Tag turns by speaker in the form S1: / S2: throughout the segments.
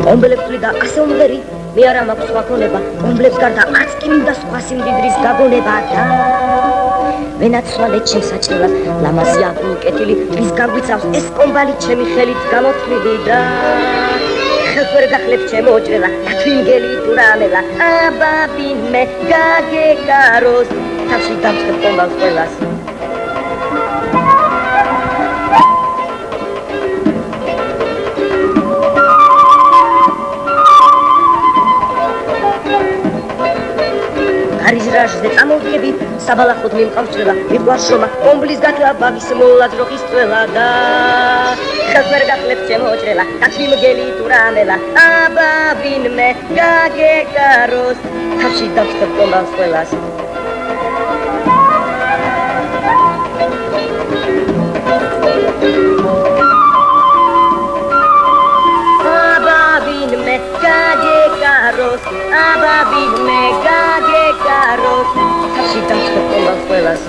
S1: Omblebs da ასე უმღერი მე არა მაქვს სხვა ქონება Omblebs გარდა არც კი მინდა სხვა სიმდიდრის გაგონება და ვენაცვალე ჩემს საჭრელას ლამაზი აბულკეთილი ის გაგვიცავს ეს კომბალი ჩემი ხელით გამოთვლილი და ხელს ვერ გახლებს ჩემო ოჭრელა თვინგელი ტურამელა აბა ვინმე გაგეკაროს თავში დამწყებ კომბალს ყველას Rizražze წამოვდგები საბალახოდ მიმყავჭრელა მიყვარს შრომა კომბლის გათლა ბაბის მოლაძროხის წველა და ხელს ვერ გახლებს ჩემო ოჭრელა თვიმგელი ტურამელა აბა ვინმე გაგეკაროს თავში დავწყებ კომბალს ყველას აბა ვინმე გაგეკაროს აბა ვინმე გაგეკაროს თავში დავწყებ კომბალს ყველას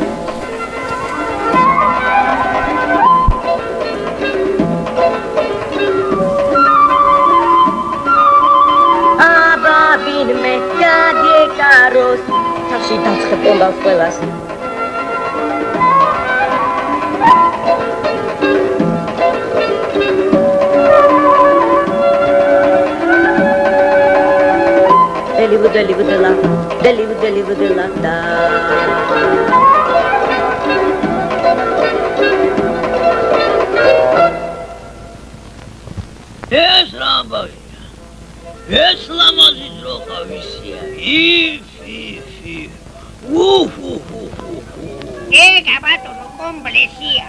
S1: აბა ვინმე გაგეკაროს თავში დავწყებ კომბალს ყველას Deli-vudela da
S2: ეს რამბავია ეს ლამაზი ძროხა ვისია
S3: ეგა ბატონო კომბლესია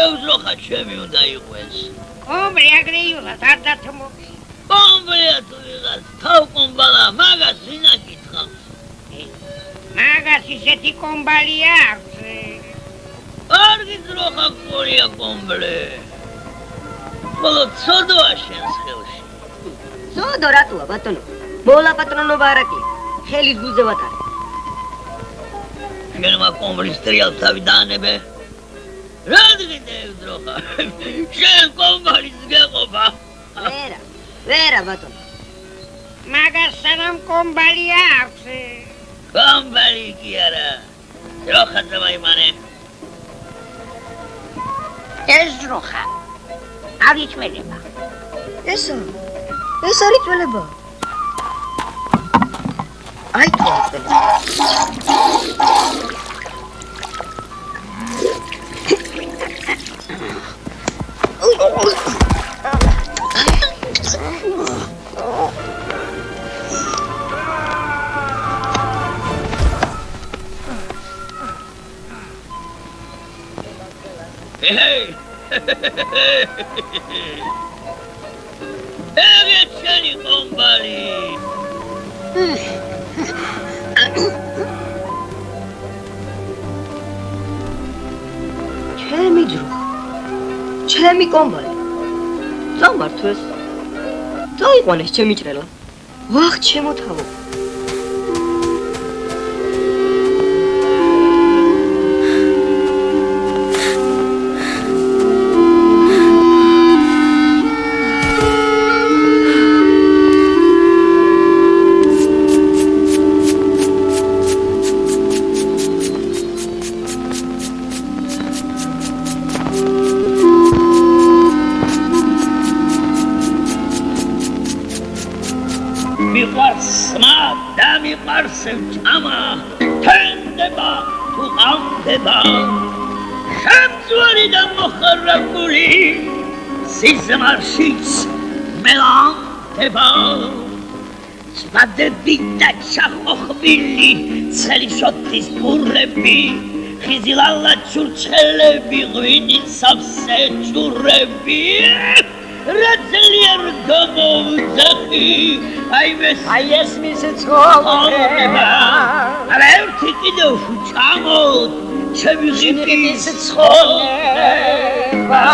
S2: ეს ძროხა ჩემი უნდა იყოს
S3: კომბლე აგრეიულა არ დათმობს
S2: კომბლია თუ ვიღაც თავკომბალა მაგას ვინა კითხავს
S3: მაგას ისეთი კომბალი აქვს
S2: კარგი ძროხა გქონია კომბლე ხოლო ცოდოა შენს ხელში
S1: ცოდო რატოა ბატონო მოლაპატრონობა არ აქვს ხელის გულზე ვატარე
S2: შენმა კომბლის ტრიალს თავი დაანებე რადგინე ძროხა შენ კომბალის გეყოფა
S1: ვერა ბატონო
S3: მაგას სანამ კომბალი აქვს
S2: კომბალი კი არა ძროხა წამაიმანე
S3: ეს ძროხა არ იწველება
S1: ეს არ იწველება აი თუ იწველება
S2: ეგეთ შენი კომბალი
S1: ჩემი ძროხა ჩემი კომბალი წამართვეს წაიყვანეს ჩემი ჭრელა ვახ ჩემო თავო
S2: Ama tendeba tu andeba Şemzveri de muharrabuli Sizmarşiz melan deba Spadebit da çahokhvili Selişottis burrebi Xizilalla çurçelebi Gvini savse çurrebi Ratzelier gamovzakhi Ay esmisi çoleba Ara erti gidev çamot Çevizipis çoleba